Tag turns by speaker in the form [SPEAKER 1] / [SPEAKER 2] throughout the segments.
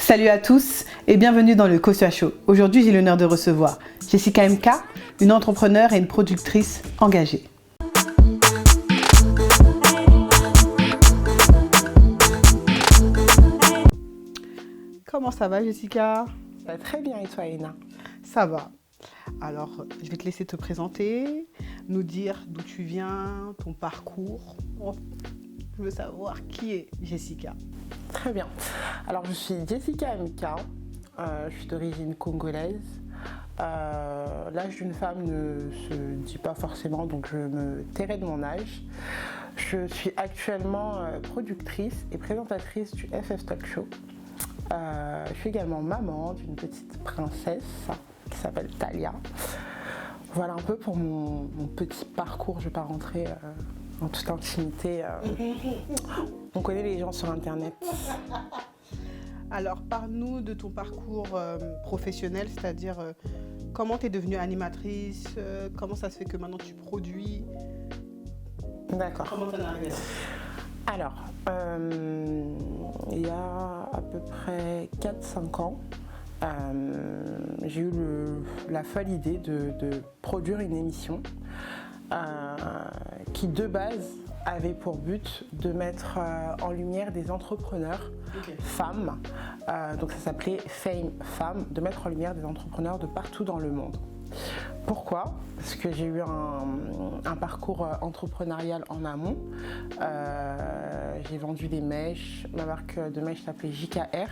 [SPEAKER 1] Salut à tous et bienvenue dans le Kosua Show. Aujourd'hui, j'ai l'honneur de recevoir Jessica MK, une entrepreneure et une productrice engagée. Comment ça va, Jessica?
[SPEAKER 2] Ça va très bien, et toi, Ina?
[SPEAKER 1] Ça va. Alors, je vais te laisser te présenter, nous dire d'où tu viens, ton parcours. Je veux savoir qui est Jessica.
[SPEAKER 2] Très bien. Alors, je suis Jessica MK, je suis d'origine congolaise. L'âge d'une femme ne se dit pas forcément, donc je me tairai de mon âge. Je suis actuellement productrice et présentatrice du FF Talk Show. Je suis également maman d'une petite princesse qui s'appelle Talia. Voilà un peu pour mon petit parcours. Je ne vais pas rentrer en toute intimité. On connaît les gens sur Internet.
[SPEAKER 1] Alors, parle-nous de ton parcours professionnel, c'est-à-dire comment tu es devenue animatrice, comment ça se fait que maintenant tu produis.
[SPEAKER 2] D'accord.
[SPEAKER 1] Comment t'en es arrivée là?
[SPEAKER 2] Alors, il y a à peu près 4-5 ans, j'ai eu la folle idée de produire une émission qui de base avait pour but de mettre en lumière des entrepreneurs femmes, donc ça s'appelait Fame Femmes, de mettre en lumière des entrepreneurs de partout dans le monde. Pourquoi? Parce que j'ai eu un parcours entrepreneurial en amont. J'ai vendu des mèches, ma marque de mèches s'appelait JKR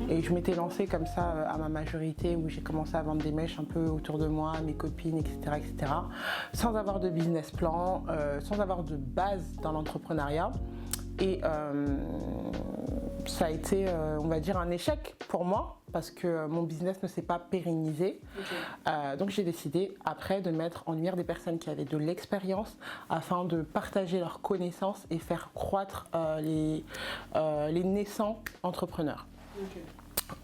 [SPEAKER 2] et je m'étais lancée comme ça à ma majorité où j'ai commencé à vendre des mèches un peu autour de moi, mes copines, etc. Sans avoir de business plan, sans avoir de base dans l'entrepreneuriat. Et ça a été, on va dire, un échec pour moi parce que mon business ne s'est pas pérennisé. Donc j'ai décidé après de mettre en lumière des personnes qui avaient de l'expérience afin de partager leurs connaissances et faire croître les naissants entrepreneurs.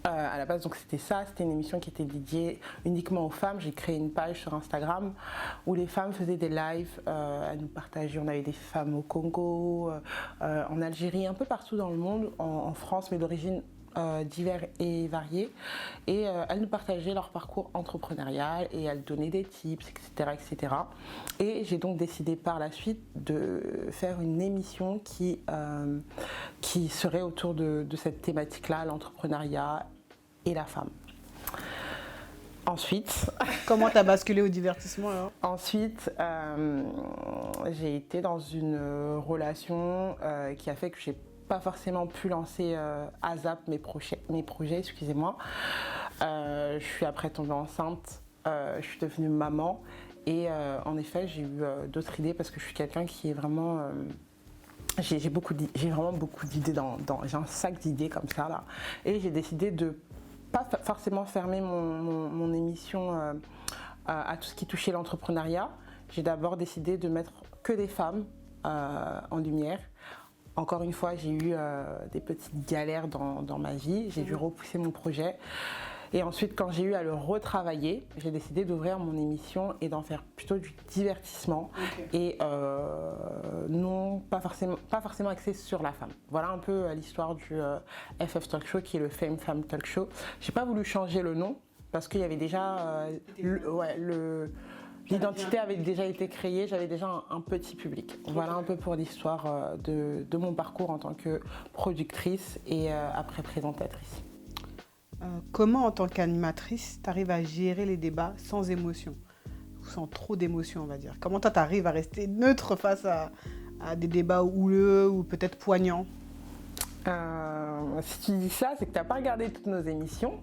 [SPEAKER 2] À la base, donc c'était une émission qui était dédiée uniquement aux femmes. J'ai créé une page sur Instagram où les femmes faisaient des lives, elles nous partageaient. On avait des femmes au Congo, en Algérie, un peu partout dans le monde, en France, mais d'origine divers et variés, et elles nous partageaient leur parcours entrepreneurial et elles donnaient des tips, etc. Et j'ai donc décidé par la suite de faire une émission qui serait autour de cette thématique-là, l'entrepreneuriat et la femme. Ensuite...
[SPEAKER 1] Comment tu as basculé au divertissement alors?
[SPEAKER 2] Ensuite, j'ai été dans une relation qui a fait que j'ai pas forcément pu lancer à ZAP mes projets, excusez-moi. Je suis après tombée enceinte, je suis devenue maman et en effet j'ai eu d'autres idées parce que je suis quelqu'un qui est vraiment... j'ai vraiment beaucoup d'idées, j'ai un sac d'idées comme ça là. Et j'ai décidé de pas forcément fermer mon émission à tout ce qui touchait l'entrepreneuriat. J'ai d'abord décidé de mettre que des femmes en lumière. Encore une fois, j'ai eu des petites galères dans ma vie, j'ai dû repousser mon projet. Et ensuite, quand j'ai eu à le retravailler, j'ai décidé d'ouvrir mon émission et d'en faire plutôt du divertissement et non pas forcément axé sur la femme. Voilà un peu l'histoire du FF Talk Show qui est le Fame Femme Talk Show. J'ai pas voulu changer le nom parce qu'il y avait déjà l'identité avait déjà été créée, j'avais déjà un petit public. Voilà un peu pour l'histoire de mon parcours en tant que productrice et après présentatrice.
[SPEAKER 1] Comment, en tant qu'animatrice, tu arrives à gérer les débats sans émotion, sans trop d'émotion, on va dire? Comment toi, tu arrives à rester neutre face à des débats houleux ou peut-être poignants?
[SPEAKER 2] Si tu dis ça, c'est que tu n'as pas regardé toutes nos émissions.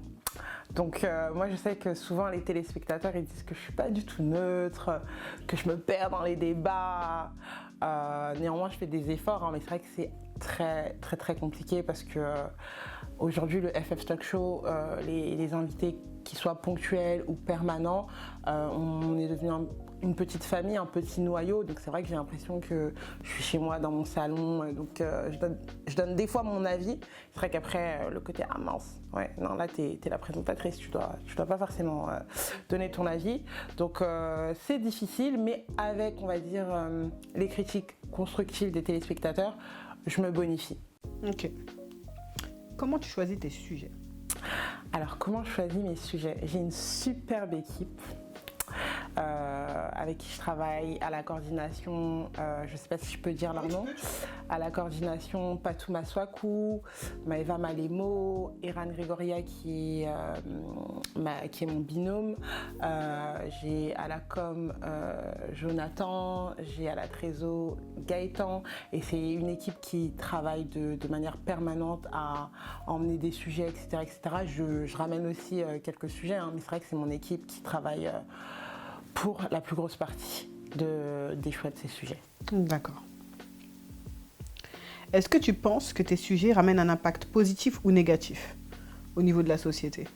[SPEAKER 2] Donc moi je sais que souvent les téléspectateurs ils disent que je suis pas du tout neutre, que je me perds dans les débats. Néanmoins je fais des efforts, hein, mais c'est vrai que c'est très compliqué parce que aujourd'hui le FF Talk Show, les invités qui soient ponctuels ou permanents, on est devenu une petite famille, un petit noyau, donc c'est vrai que j'ai l'impression que je suis chez moi dans mon salon, donc je donne des fois mon avis. C'est vrai qu'après le côté ah mince, ouais non là t'es la présentatrice, tu dois pas forcément donner ton avis, donc c'est difficile, mais avec on va dire les critiques constructives des téléspectateurs, je me bonifie.
[SPEAKER 1] Ok. Comment tu choisis tes sujets?
[SPEAKER 2] Alors, comment je choisis mes sujets? J'ai une superbe équipe avec qui je travaille à la coordination, je ne sais pas si je peux dire leur nom, à la coordination Patou Maswaku, Maëva Malemo, Eran Gregoria qui est mon binôme, j'ai à la com Jonathan, j'ai à la trésor Gaëtan, et c'est une équipe qui travaille de manière permanente à emmener des sujets, etc. etc. Je ramène aussi quelques sujets, mais c'est vrai que c'est mon équipe qui travaille pour la plus grosse partie des choix de ces sujets.
[SPEAKER 1] D'accord. Est-ce que tu penses que tes sujets ramènent un impact positif ou négatif au niveau de la société?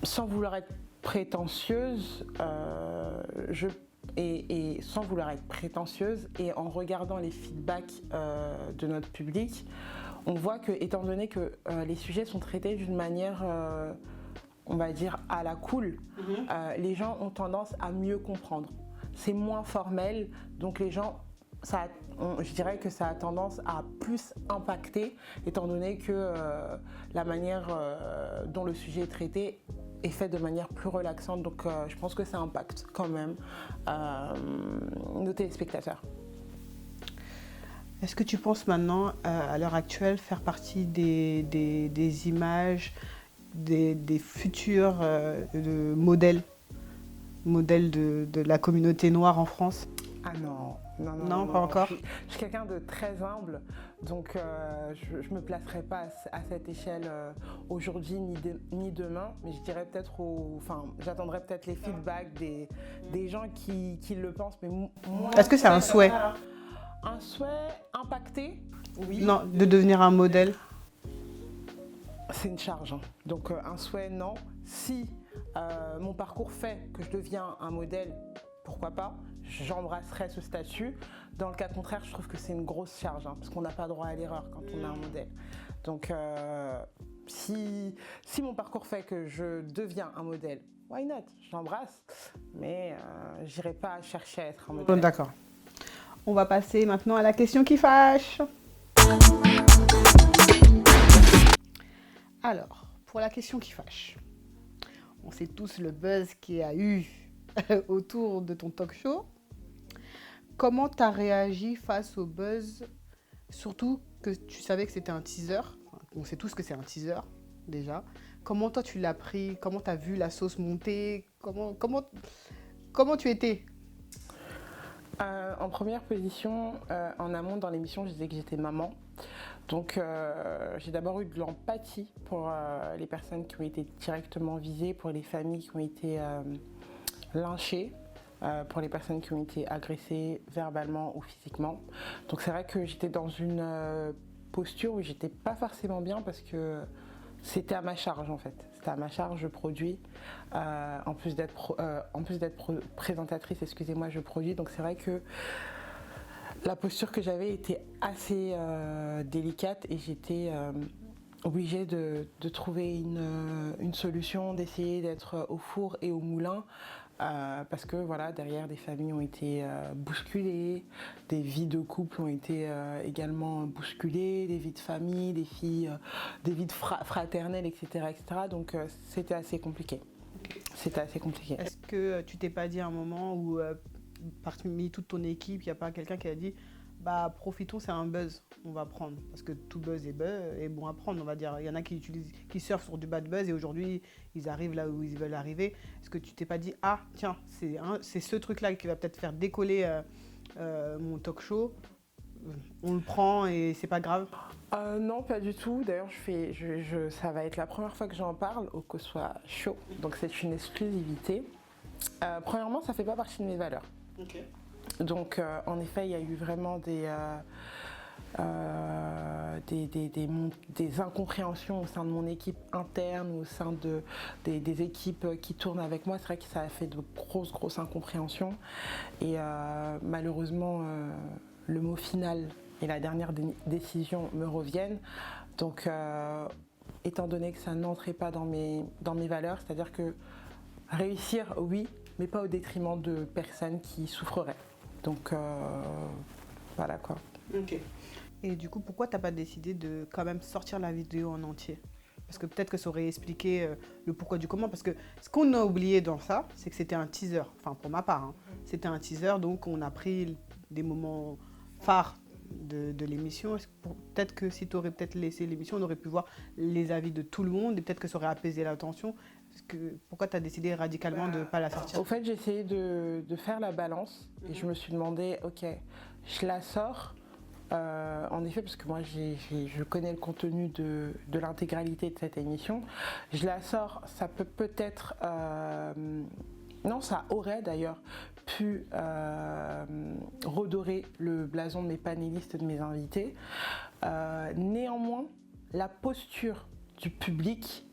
[SPEAKER 2] Sans vouloir être prétentieuse, sans vouloir être prétentieuse, et en regardant les feedbacks de notre public, on voit que, étant donné que les sujets sont traités d'une manière on va dire à la cool, les gens ont tendance à mieux comprendre. C'est moins formel, donc les gens, je dirais que ça a tendance à plus impacter, étant donné que la manière dont le sujet est traité est fait de manière plus relaxante. Donc je pense que ça impacte quand même nos téléspectateurs.
[SPEAKER 1] Est-ce que tu penses maintenant, à l'heure actuelle, faire partie des images, des futurs modèles de la communauté noire en France?
[SPEAKER 2] Ah non,
[SPEAKER 1] non, pas encore.
[SPEAKER 2] Je suis quelqu'un de très humble, donc je ne me placerai pas à cette échelle aujourd'hui ni demain, mais je dirais peut-être, j'attendrai peut-être les feedbacks des gens qui le pensent. Mais moi,
[SPEAKER 1] est-ce que c'est un souhait?
[SPEAKER 2] Un souhait impacté? Oui.
[SPEAKER 1] Non, de devenir un modèle?
[SPEAKER 2] C'est une charge, donc un souhait, non. Si mon parcours fait que je deviens un modèle, pourquoi pas, j'embrasserai ce statut. Dans le cas contraire, je trouve que c'est une grosse charge, parce qu'on n'a pas droit à l'erreur quand on est un modèle. Donc si mon parcours fait que je deviens un modèle, why not? J'embrasse, mais j'irai pas chercher à être un modèle.
[SPEAKER 1] D'accord. On va passer maintenant à la question qui fâche. Alors, pour la question qui fâche, on sait tous le buzz qu'il y a eu autour de ton talk show. Comment tu as réagi face au buzz? Surtout que tu savais que c'était un teaser. On sait tous que c'est un teaser, déjà. Comment toi, tu l'as pris? Comment tu as vu la sauce monter? Comment tu étais?
[SPEAKER 2] En première position, en amont dans l'émission, je disais que j'étais maman. Donc j'ai d'abord eu de l'empathie pour les personnes qui ont été directement visées, pour les familles qui ont été lynchées, pour les personnes qui ont été agressées verbalement ou physiquement. Donc c'est vrai que j'étais dans une posture où j'étais pas forcément bien, parce que c'était à ma charge en fait. C'était à ma charge, je produis. En plus d'être présentatrice, excusez-moi, je produis. Donc c'est vrai que la posture que j'avais était assez délicate, et j'étais obligée de trouver une solution, d'essayer d'être au four et au moulin, parce que voilà, derrière, des familles ont été bousculées, des vies de couple ont été également bousculées, des vies de famille, des vies de fraternelles, etc., etc. Donc c'était assez compliqué. C'était assez compliqué.
[SPEAKER 1] Est-ce que tu t'es pas dit à un moment où parmi toute ton équipe, il n'y a pas quelqu'un qui a dit bah profitons, c'est un buzz, on va prendre, parce que tout buzz est bon à prendre, on va dire. Il y en a qui surfent sur du bad buzz, et aujourd'hui ils arrivent là où ils veulent arriver. Est-ce que tu t'es pas dit ah tiens, c'est ce truc là qui va peut-être faire décoller mon talk show, on le prend et c'est pas grave?
[SPEAKER 2] Non, pas du tout. D'ailleurs, ça va être la première fois que j'en parle au COSWA Show, donc c'est une exclusivité. Premièrement, ça fait pas partie de mes valeurs.
[SPEAKER 1] Okay.
[SPEAKER 2] Donc en effet, il y a eu vraiment des incompréhensions au sein de mon équipe interne, au sein des équipes qui tournent avec moi. C'est vrai que ça a fait de grosses incompréhensions, et malheureusement le mot final et la dernière décision me reviennent. Donc étant donné que ça n'entrait pas dans mes valeurs, c'est-à-dire que réussir, oui, mais pas au détriment de personnes qui souffreraient. Donc voilà quoi.
[SPEAKER 1] Ok. Et du coup, pourquoi t'as pas décidé de quand même sortir la vidéo en entier? Parce que peut-être que ça aurait expliqué le pourquoi du comment. Parce que ce qu'on a oublié dans ça, c'est que c'était un teaser. Enfin, pour ma part, hein. C'était un teaser, donc on a pris des moments phares de l'émission. Peut-être que si tu aurais peut-être laissé l'émission, on aurait pu voir les avis de tout le monde et peut-être que ça aurait apaisé l'attention. Pourquoi tu as décidé radicalement de ne pas la sortir?
[SPEAKER 2] Au fait, j'ai essayé de faire la balance et je me suis demandé, ok, je la sors. En effet, parce que moi, je connais le contenu de l'intégralité de cette émission. Je la sors, ça peut peut-être... non, ça aurait d'ailleurs pu redorer le blason de mes panélistes et de mes invités. Néanmoins, la posture du public,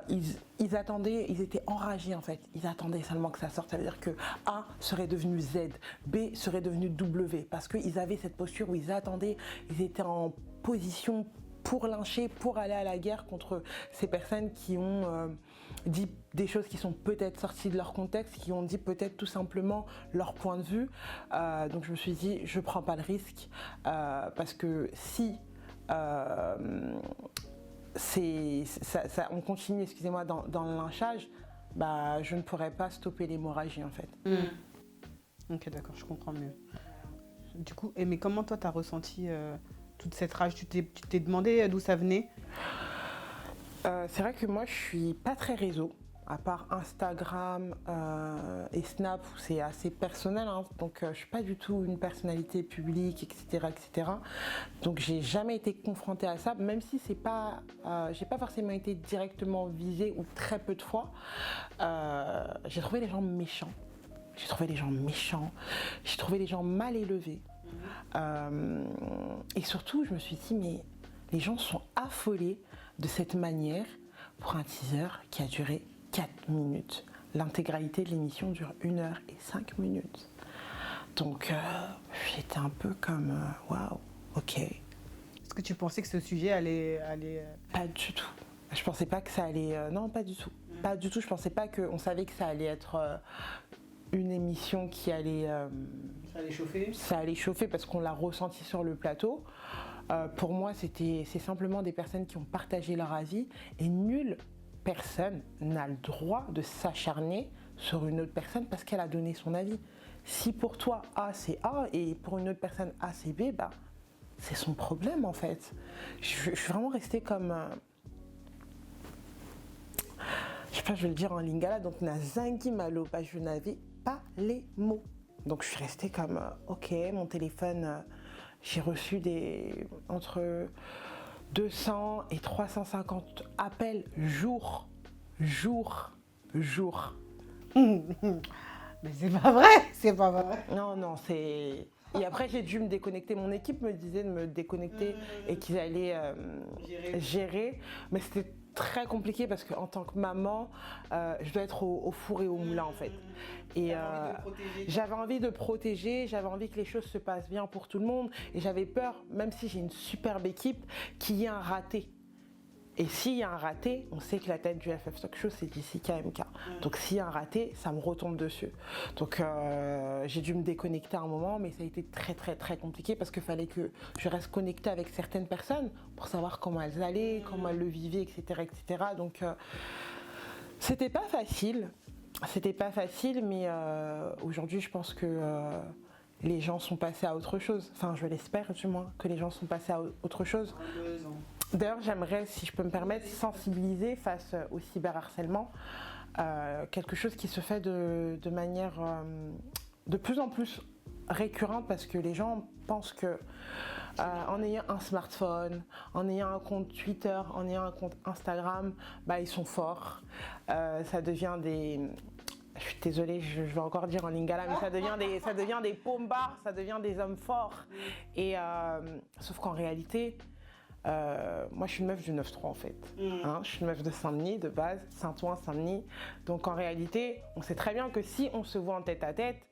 [SPEAKER 2] ils attendaient, ils étaient enragés en fait. Ils attendaient seulement que ça sorte. Ça veut dire que A serait devenu Z, B serait devenu W, parce qu'ils avaient cette posture où ils attendaient, ils étaient en position pour lyncher, pour aller à la guerre contre ces personnes qui ont dit des choses qui sont peut-être sorties de leur contexte, qui ont dit peut-être tout simplement leur point de vue. Donc je me suis dit, je prends pas le risque, parce que si on continue, excusez-moi, dans le lynchage, bah, je ne pourrais pas stopper l'hémorragie en fait.
[SPEAKER 1] Ok, d'accord, je comprends mieux. Du coup, mais comment toi, tu as ressenti toute cette rage? Tu t'es demandé d'où ça venait?
[SPEAKER 2] C'est vrai que moi, je suis pas très réseau, à part Instagram et Snap, où c'est assez personnel, hein, donc je suis pas du tout une personnalité publique, etc., etc. Donc j'ai jamais été confrontée à ça, même si c'est pas, j'ai pas forcément été directement visée ou très peu de fois. J'ai trouvé les gens méchants. J'ai trouvé les gens méchants, j'ai trouvé les gens mal élevés. Et surtout, je me suis dit, mais les gens sont affolés de cette manière pour un teaser qui a duré 4 minutes. L'intégralité de l'émission dure 1 heure et 5 minutes. Donc, j'étais un peu comme, waouh, ok.
[SPEAKER 1] Est-ce que tu pensais que ce sujet allait...
[SPEAKER 2] Pas du tout. Je pensais pas que ça allait... non, pas du tout. Pas du tout. Je pensais pas qu'on savait que ça allait être... une émission qui allait...
[SPEAKER 1] ça allait chauffer?
[SPEAKER 2] Ça allait chauffer parce qu'on l'a ressenti sur le plateau. Pour moi, c'est simplement des personnes qui ont partagé leur avis et nulle personne n'a le droit de s'acharner sur une autre personne parce qu'elle a donné son avis. Si pour toi A c'est A et pour une autre personne A c'est B, bah, c'est son problème en fait. Je suis vraiment restée comme... je sais pas, je vais le dire en lingala, donc Nazangi Malo, bah, je n'avais pas les mots. Donc je suis restée comme, ok, mon téléphone, j'ai reçu entre 200 et 350 appels jour.
[SPEAKER 1] Mais c'est pas vrai, c'est pas vrai.
[SPEAKER 2] Non, c'est... Et après, j'ai dû me déconnecter. Mon équipe me disait de me déconnecter et qu'ils allaient gérer. Mais c'était très compliqué parce qu'en tant que maman, je dois être au four et au moulin en fait. Et j'avais envie de protéger, j'avais envie que les choses se passent bien pour tout le monde. Et j'avais peur, même si j'ai une superbe équipe, qu'il y ait un raté. Et s'il y a un raté, on sait que la tête du FF Talk Show, c'est Jessica MK. Donc s'il y a un raté, ça me retombe dessus. Donc j'ai dû me déconnecter à un moment, mais ça a été très très très compliqué parce qu'il fallait que je reste connectée avec certaines personnes pour savoir comment elles allaient, comment elles le vivaient, etc. etc. Donc c'était pas facile. C'était pas facile, mais aujourd'hui je pense que les gens sont passés à autre chose. Enfin, je l'espère du moins, que les gens sont passés à autre chose. D'ailleurs, j'aimerais, si je peux me permettre, sensibiliser face au cyberharcèlement. Quelque chose qui se fait de manière de plus en plus récurrente parce que les gens pensent que en ayant un smartphone, en ayant un compte Twitter, en ayant un compte Instagram, bah, ils sont forts. Ça devient des... Je suis désolée, je vais encore dire en lingala, mais ça devient des pomba, ça devient des hommes forts. Et sauf qu'en réalité... moi je suis une meuf du 9-3 en fait, hein, je suis une meuf de Saint-Denis de base, Saint-Ouen, Saint-Denis, donc en réalité on sait très bien que si on se voit en tête à tête,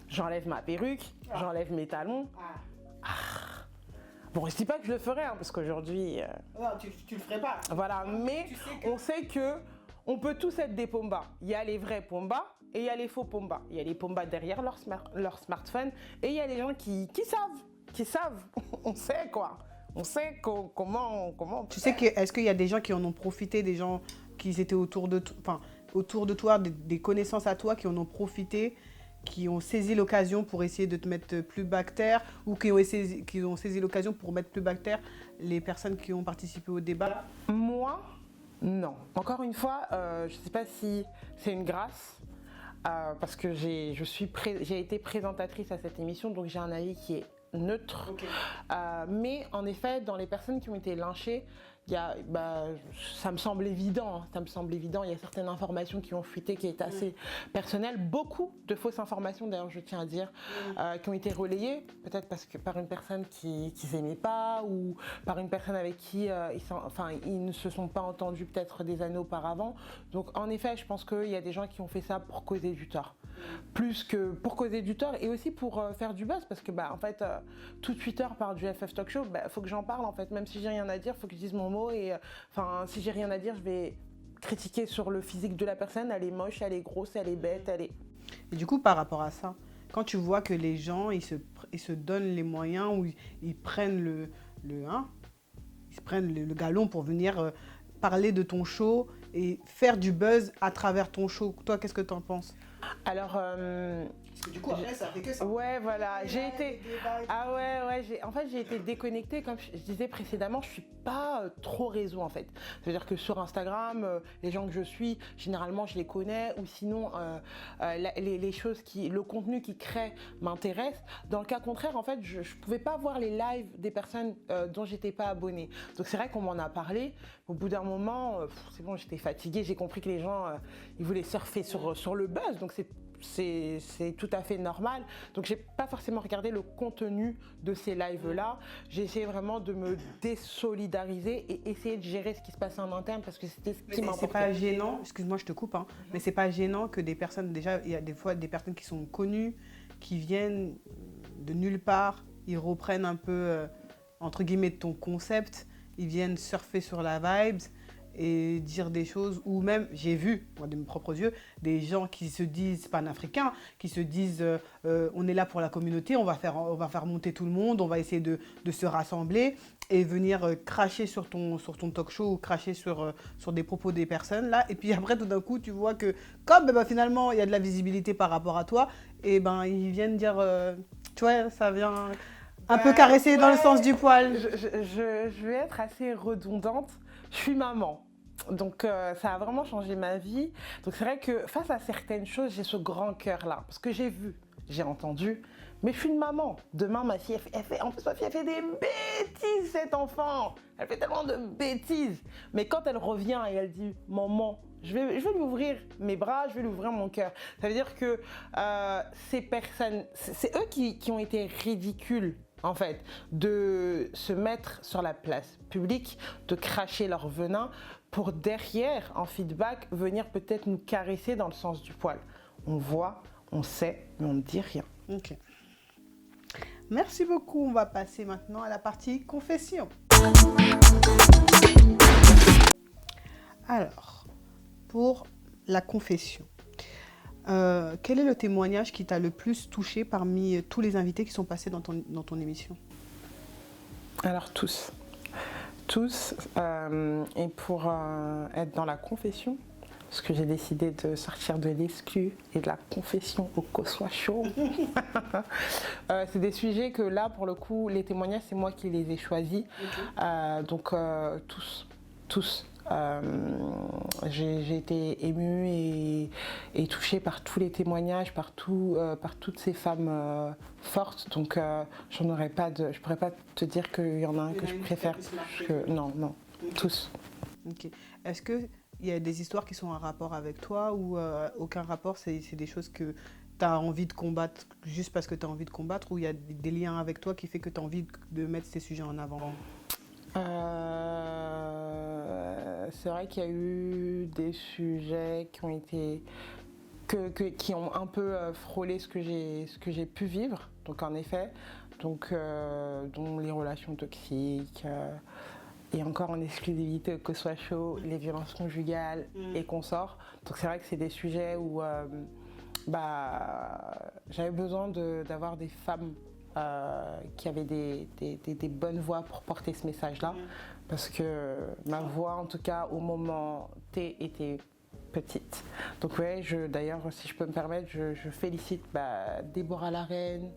[SPEAKER 2] j'enlève ma perruque, j'enlève mes talons. Bon, je dis pas que je le ferai hein, parce qu'aujourd'hui...
[SPEAKER 1] Non, tu le ferais pas.
[SPEAKER 2] Voilà, mais on sait que on peut tous être des pombas. Il y a les vrais pombas et il y a les faux pombas. Il y a les pombas derrière leur smartphone et il y a les gens qui savent qui savent. On sait quoi. On sait comment.
[SPEAKER 1] Tu sais est-ce qu'il y a des gens qui en ont profité, des gens qui étaient autour de toi, des connaissances à toi qui en ont profité, qui ont saisi l'occasion pour essayer de te mettre plus bactère, ou qui ont saisi l'occasion pour mettre plus bactère les personnes qui ont participé au débat?
[SPEAKER 2] Moi, non. Encore une fois, je ne sais pas si c'est une grâce, parce que j'ai été présentatrice à cette émission, donc j'ai un avis qui est neutre.
[SPEAKER 1] Okay.
[SPEAKER 2] Mais en effet, dans les personnes qui ont été lynchées, ça me semble évident. Il y a certaines informations qui ont fuité, qui étaient assez personnelles. Beaucoup de fausses informations, d'ailleurs, je tiens à dire, qui ont été relayées, peut-être par une personne qui s'aimait pas, ou par une personne avec qui ils ne se sont pas entendus peut-être des années auparavant. Donc, en effet, je pense qu'il y a des gens qui ont fait ça pour causer du tort. Plus que pour causer du tort, et aussi pour faire du buzz, parce que en fait tout Twitter parle du FF Talk Show, faut que j'en parle en fait, même si j'ai rien à dire, faut que je dise mon mot, et si j'ai rien à dire, je vais critiquer sur le physique de la personne, elle est moche, elle est grosse, elle est bête, elle est...
[SPEAKER 1] Et du coup, par rapport à ça, quand tu vois que les gens ils se donnent les moyens, ou ils prennent ils prennent le galon pour venir parler de ton show et faire du buzz à travers ton show, toi, qu'est-ce que tu en penses?
[SPEAKER 2] Alors,
[SPEAKER 1] parce que du coup, après, ça fait que ça.
[SPEAKER 2] Ouais, voilà. J'ai été déconnectée, comme je disais précédemment. Je suis pas trop réseau en fait. C'est-à-dire que sur Instagram, les gens que je suis, généralement, je les connais, ou sinon, les choses le contenu qu'ils créent m'intéresse. Dans le cas contraire, en fait, je pouvais pas voir les lives des personnes dont j'étais pas abonnée. Donc c'est vrai qu'on m'en a parlé. Au bout d'un moment, c'est bon, j'étais fatiguée. J'ai compris que les gens, ils voulaient surfer sur le buzz. Donc c'est tout à fait normal. Donc j'ai pas forcément regardé le contenu de ces lives-là. J'ai essayé vraiment de me désolidariser et essayer de gérer ce qui se passait en interne, parce que c'était ce qui m'importait.
[SPEAKER 1] C'est pas gênant, excuse-moi, je te coupe, mais c'est pas gênant que des personnes, déjà, il y a des fois des personnes qui sont connues, qui viennent de nulle part, ils reprennent un peu, entre guillemets, ton concept, ils viennent surfer sur la vibes et dire des choses, ou même, j'ai vu, moi, de mes propres yeux, des gens qui se disent panafricains, qui se disent on est là pour la communauté, on va faire monter tout le monde, on va essayer de se rassembler, et venir cracher sur ton talk show, ou cracher sur des propos des personnes, là, et puis après, tout d'un coup, tu vois que, comme finalement, il y a de la visibilité par rapport à toi, et ils viennent dire, tu vois, ça vient un peu caresser dans le sens du poil.
[SPEAKER 2] Je vais être assez redondante. Je suis maman, donc ça a vraiment changé ma vie. Donc c'est vrai que face à certaines choses, j'ai ce grand cœur-là, parce que j'ai vu, j'ai entendu, mais je suis une maman. Demain, ma fille, en plus ma fille, elle fait des bêtises, cet enfant. Elle fait tellement de bêtises. Mais quand elle revient et elle dit, maman, je vais lui ouvrir mes bras, je vais lui ouvrir mon cœur. Ça veut dire que ces personnes, c'est eux qui ont été ridicules, en fait, de se mettre sur la place publique, de cracher leur venin, pour derrière, en feedback, venir peut-être nous caresser dans le sens du poil. On voit, on sait, mais on ne dit rien.
[SPEAKER 1] Ok. Merci beaucoup. On va passer maintenant à la partie confession. Alors, pour la confession, quel est le témoignage qui t'a le plus touché parmi tous les invités qui sont passés dans ton émission?
[SPEAKER 2] Alors tous. Et pour être dans la confession, parce que j'ai décidé de sortir de l'exclu et de la confession au Koswa Show. C'est des sujets que là, pour le coup, les témoignages, c'est moi qui les ai choisis. Okay. Donc tous. J'ai été émue et touchée par tous les témoignages, par toutes ces femmes fortes. Donc je pourrais pas te dire qu'il y en a un que je préfère. Non, tous.
[SPEAKER 1] Ok. Est-ce qu'il y a des histoires qui sont en rapport avec toi, ou aucun rapport, c'est des choses que tu as envie de combattre juste parce que tu as envie de combattre, ou il y a des liens avec toi qui fait que tu as envie de mettre ces sujets en avant?
[SPEAKER 2] C'est vrai qu'il y a eu des sujets qui ont été qui ont un peu frôlé ce que j'ai pu vivre. Donc en effet, dont les relations toxiques, et encore en exclusivité que ce soit chaud, les violences conjugales et consorts. Donc c'est vrai que c'est des sujets où j'avais besoin d'avoir des femmes qui avait des bonnes voix pour porter ce message-là. Parce que ma voix, en tout cas, au moment T, était petite. Donc ouais, d'ailleurs, si je peux me permettre, je félicite Déborah Larraine,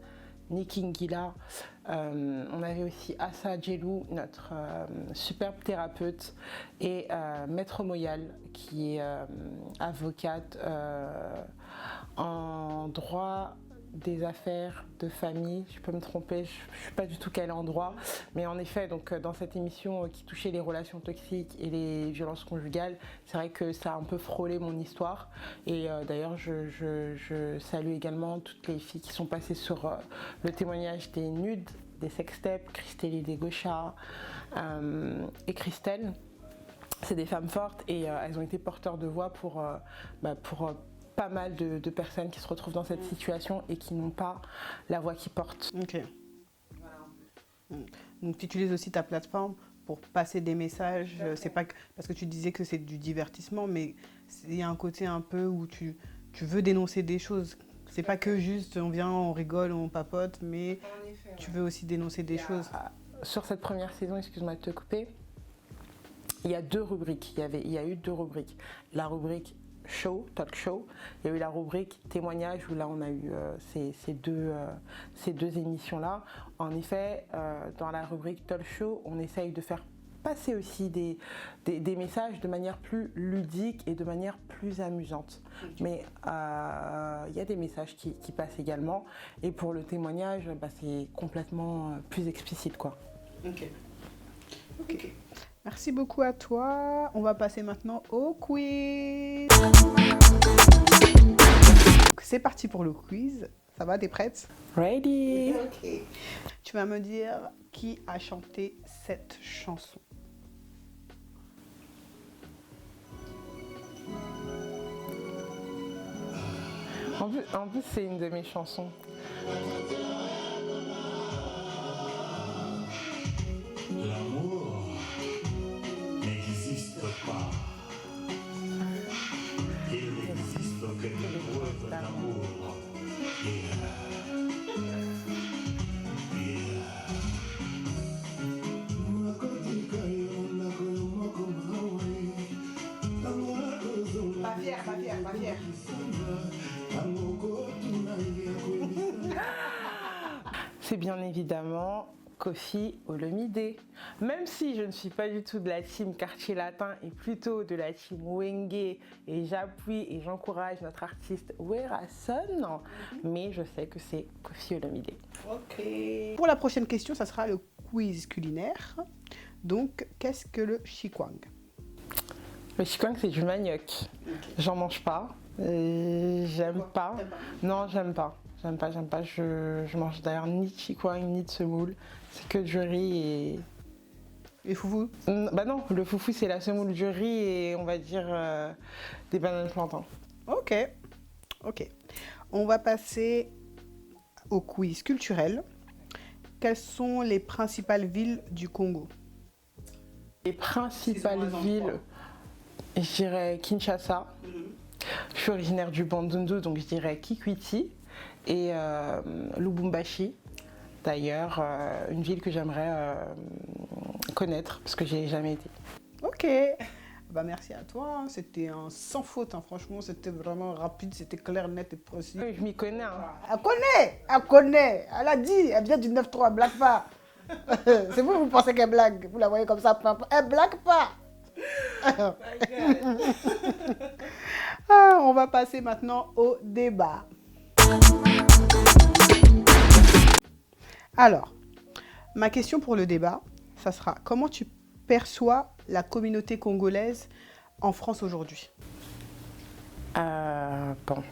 [SPEAKER 2] Niki Ngila. On avait aussi Assa Djelou, notre superbe thérapeute, et Maître Moyal, qui est avocate en droit des affaires de famille. Je peux me tromper, je ne suis pas du tout calée en droit, mais en effet, donc, dans cette émission qui touchait les relations toxiques et les violences conjugales, c'est vrai que ça a un peu frôlé mon histoire. Et d'ailleurs, je salue également toutes les filles qui sont passées sur le témoignage des nudes, des sextapes, Christélie Desgauchas et Christelle. C'est des femmes fortes et elles ont été porteurs de voix pour pas mal de personnes qui se retrouvent dans cette situation et qui n'ont pas la voix qu'ils portent.
[SPEAKER 1] Ok. Donc tu utilises aussi ta plateforme pour passer des messages. C'est pas parce que tu disais que c'est du divertissement, mais il y a un côté un peu où tu veux dénoncer des choses. C'est pas que juste on vient, on rigole, on papote, mais tu veux aussi dénoncer des choses.
[SPEAKER 2] Sur cette première saison, excuse-moi de te couper, il y a deux rubriques. Il y a eu deux rubriques. La rubrique show, talk show. Il y a eu la rubrique témoignage où là on a eu ces deux émissions-là. En effet, dans la rubrique talk show, on essaye de faire passer aussi des messages de manière plus ludique et de manière plus amusante. Mais il y a des messages qui passent également. Et pour le témoignage, c'est complètement plus explicite, quoi.
[SPEAKER 1] Ok. Merci beaucoup à toi. On va passer maintenant au quiz. C'est parti pour le quiz. Ça va, t'es prête?
[SPEAKER 2] Ready.
[SPEAKER 1] Ok. Tu vas me dire qui a chanté cette chanson.
[SPEAKER 2] En plus, c'est une de mes chansons.
[SPEAKER 3] L'amour n'existe pas. Il n'existe que des preuves d'amour.
[SPEAKER 1] Pas fier.
[SPEAKER 2] C'est bien évidemment Koffi Olomidé. Même si je ne suis pas du tout de la team Quartier Latin et plutôt de la team Wenge, et j'appuie et j'encourage notre artiste Werason, mais je sais que c'est Koffi Olomidé.
[SPEAKER 1] Ok. Pour la prochaine question, ça sera le quiz culinaire. Donc, qu'est-ce que le chikwang?
[SPEAKER 2] Le chikwang, c'est du manioc. J'en mange pas. J'aime pas. Non, j'aime pas. Je mange d'ailleurs ni de chikwang ni de semoule. C'est que du riz et...
[SPEAKER 1] Et foufou?
[SPEAKER 2] Bah non, le foufou c'est la semoule, du riz et on va dire des bananes plantains.
[SPEAKER 1] Ok. On va passer au quiz culturel. Quelles sont les principales villes du Congo?
[SPEAKER 2] Les principales villes, je dirais Kinshasa. Je suis originaire du Bandundu, donc je dirais Kikwiti et Lubumbashi. D'ailleurs, une ville que j'aimerais connaître parce que j'y ai jamais été.
[SPEAKER 1] Ok. Bah merci à toi. C'était un sans faute. Franchement, c'était vraiment rapide, c'était clair, net et précis.
[SPEAKER 2] Oui, je m'y connais.
[SPEAKER 1] Elle connaît. Elle a dit. Elle vient du 9-3, elle blague pas. C'est vous pensez qu'elle blague. Vous la voyez comme ça. Elle blague pas. On va passer maintenant au débat. Alors, ma question pour le débat, ça sera comment tu perçois la communauté congolaise en France aujourd'hui?
[SPEAKER 2] Bon,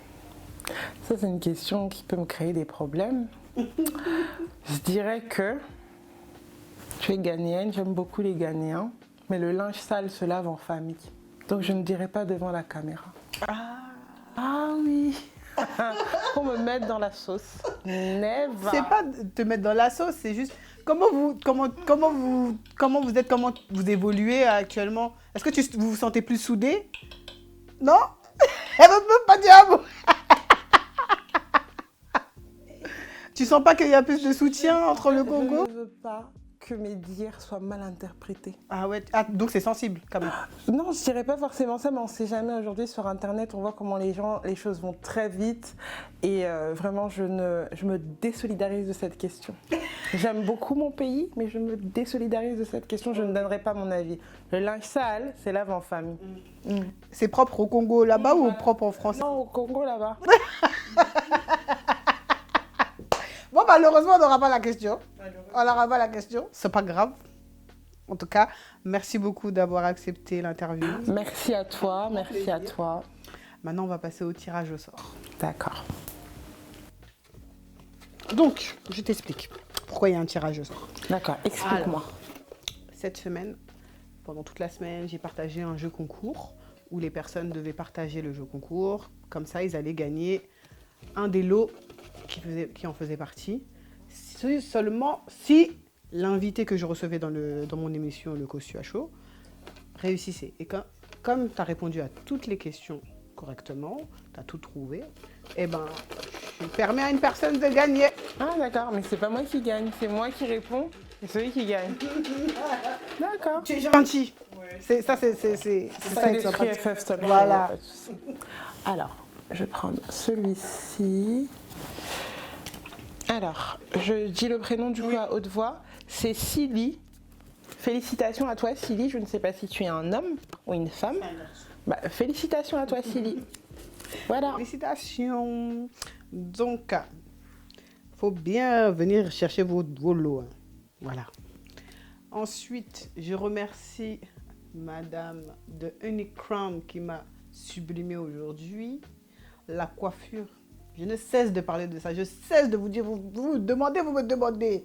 [SPEAKER 2] ça c'est une question qui peut me créer des problèmes. Je dirais que je suis ghanéenne, j'aime beaucoup les Ghanéens, mais le linge sale se lave en famille. Donc je ne dirais pas devant la caméra. Ah oui. Pour me mettre dans la sauce. Never.
[SPEAKER 1] C'est pas te mettre dans la sauce, c'est juste comment vous évoluez actuellement. Est-ce que vous vous sentez plus soudés? Non? Elle veut même pas dire à vous. Tu sens pas qu'il y a plus de soutien entre le Congo?
[SPEAKER 2] Je ne veux pas que mes dires soient mal interprétés.
[SPEAKER 1] Ah ouais, donc c'est sensible quand même.
[SPEAKER 2] Non, je dirais pas forcément ça, mais on sait jamais. Aujourd'hui sur Internet, on voit comment les choses vont très vite. Et vraiment, je me désolidarise de cette question. J'aime beaucoup mon pays, mais je me désolidarise de cette question. Je ne donnerai pas mon avis. Le linge sale, c'est lave en famille.
[SPEAKER 1] C'est propre au Congo là-bas ou propre en France?
[SPEAKER 2] Non, au Congo là-bas.
[SPEAKER 1] Bon, malheureusement, on n'aura pas la question. On n'aura pas la question. C'est pas grave. En tout cas, merci beaucoup d'avoir accepté l'interview.
[SPEAKER 2] Merci à toi, merci à toi.
[SPEAKER 1] Maintenant, on va passer au tirage au sort.
[SPEAKER 2] D'accord.
[SPEAKER 1] Donc, je t'explique pourquoi il y a un tirage au sort.
[SPEAKER 2] D'accord, explique-moi.
[SPEAKER 1] Cette semaine, pendant toute la semaine, j'ai partagé un jeu concours où les personnes devaient partager le jeu concours. Comme ça, ils allaient gagner un des lots qui en faisait partie. Seulement si l'invité que je recevais dans mon émission, le Cossu à chaud, réussissait. Et comme tu as répondu à toutes les questions correctement, tu as tout trouvé, eh ben, je permets à une personne de gagner.
[SPEAKER 2] Ah d'accord, mais c'est pas moi qui gagne, c'est moi qui réponds et celui qui gagne. D'accord.
[SPEAKER 1] Tu es gentil. Ouais. C'est ça
[SPEAKER 2] l'esprit FF Talk.
[SPEAKER 1] Voilà.
[SPEAKER 2] Alors, je vais prendre celui-ci. Alors, je dis le prénom du coup à haute voix. C'est Silly. Félicitations à toi, Silly. Je ne sais pas si tu es un homme ou une femme. Bah, félicitations à toi, Silly. Voilà.
[SPEAKER 1] Félicitations. Donc, faut bien venir chercher vos lots. Hein. Voilà. Ensuite, je remercie Madame de Unique Crown qui m'a sublimé aujourd'hui. La coiffure. Je ne cesse de parler de ça. Je cesse de vous dire, vous me demandez.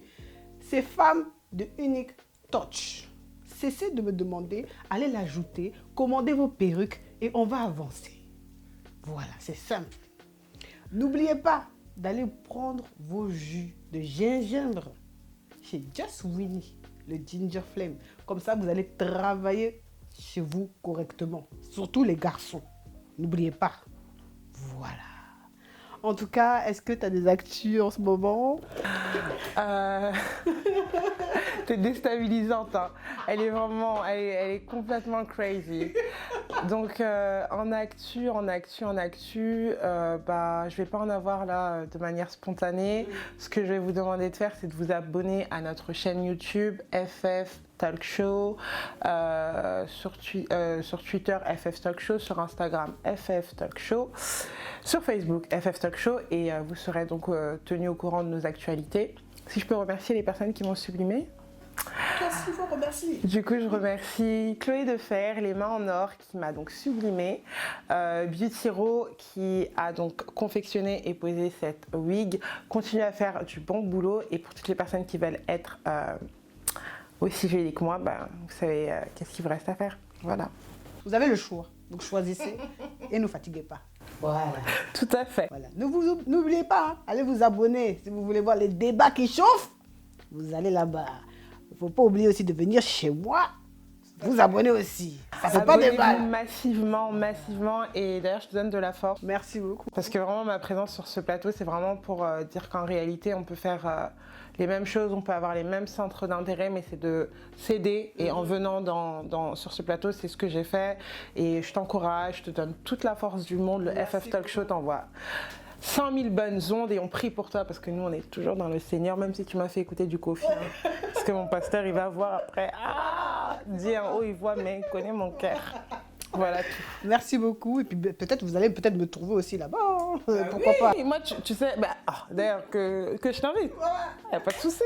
[SPEAKER 1] Ces femmes de Unique Touch. Cessez de me demander, allez l'ajouter, commandez vos perruques et on va avancer. Voilà, c'est simple. N'oubliez pas d'aller prendre vos jus de gingembre chez Just Winnie, le Ginger Flame. Comme ça, vous allez travailler chez vous correctement. Surtout les garçons. N'oubliez pas. Voilà. En tout cas, est-ce que tu as des actus en ce moment?
[SPEAKER 2] T'es déstabilisante, hein. Elle est complètement crazy. Donc en actu, je vais pas en avoir là de manière spontanée. Ce que je vais vous demander de faire, c'est de vous abonner à notre chaîne YouTube FF Talk Show, sur Twitter FF Talk Show, sur Instagram FF Talk Show, sur Facebook FF Talk Show et vous serez donc tenus au courant de nos actualités. Si je peux remercier les personnes qui m'ont sublimé.
[SPEAKER 1] Qu'est-ce qu'il faut remercier?
[SPEAKER 2] Du coup, je remercie Chloé Defer, les mains en or, qui m'a donc sublimée, Beauty Row, qui a donc confectionné et posé cette wig, continue à faire du bon boulot, et pour toutes les personnes qui veulent être aussi jolies que moi, vous savez qu'est-ce qu'il vous reste à faire. Voilà.
[SPEAKER 1] Vous avez le choix, donc choisissez et ne fatiguez pas. Voilà.
[SPEAKER 2] Tout à fait.
[SPEAKER 1] Voilà. N'oubliez pas, hein, allez vous abonner si vous voulez voir les débats qui chauffent. Vous allez là-bas. Il ne faut pas oublier aussi de venir chez moi. Vous abonner aussi. Ça fait pas des balles.
[SPEAKER 2] Massivement. Et d'ailleurs, je te donne de la force.
[SPEAKER 1] Merci beaucoup.
[SPEAKER 2] Parce que vraiment, ma présence sur ce plateau, c'est vraiment pour dire qu'en réalité, on peut faire les mêmes choses, on peut avoir les mêmes centres d'intérêt, mais c'est de s'aider. Et en venant sur ce plateau, c'est ce que j'ai fait. Et je t'encourage, je te donne toute la force du monde. Le FF Talk Show t'envoie 100 000 bonnes ondes et on prie pour toi parce que nous, on est toujours dans le Seigneur, même si tu m'as fait écouter du Kofi. Hein, parce que mon pasteur, il va voir après. Dis en haut, il voit, mais il connaît mon cœur. Voilà tout.
[SPEAKER 1] Merci beaucoup. Et puis peut-être vous allez me trouver aussi là-bas. Hein. Pourquoi pas?
[SPEAKER 2] Moi, tu sais, d'ailleurs, que je t'invite. Il n'y a pas de souci.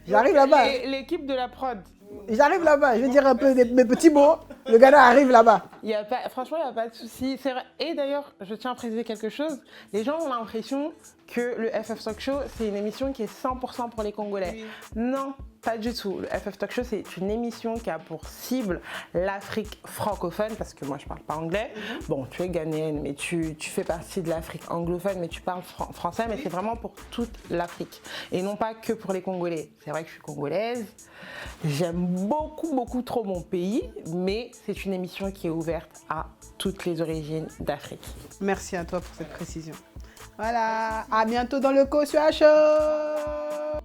[SPEAKER 1] J'arrive là-bas.
[SPEAKER 2] L'équipe de la prod.
[SPEAKER 1] J'arrive là-bas. Je vais dire un peu mes petits mots. Le gars arrive là-bas.
[SPEAKER 2] Franchement, il n'y a pas de souci. C'est vrai. Et d'ailleurs, je tiens à préciser quelque chose. Les gens ont l'impression que le FF Talk Show, c'est une émission qui est 100% pour les Congolais. Oui. Non, pas du tout. Le FF Talk Show, c'est une émission qui a pour cible l'Afrique francophone, parce que moi, je ne parle pas anglais. Bon, tu es ghanéenne, mais tu fais partie de l'Afrique anglophone, mais tu parles français, mais c'est vraiment pour toute l'Afrique. Et non pas que pour les Congolais. C'est vrai que je suis congolaise. J'aime beaucoup trop mon pays, mais c'est une émission qui est ouverte à toutes les origines d'Afrique.
[SPEAKER 1] Merci à toi pour cette précision. Voilà, à bientôt dans le Kosua Show.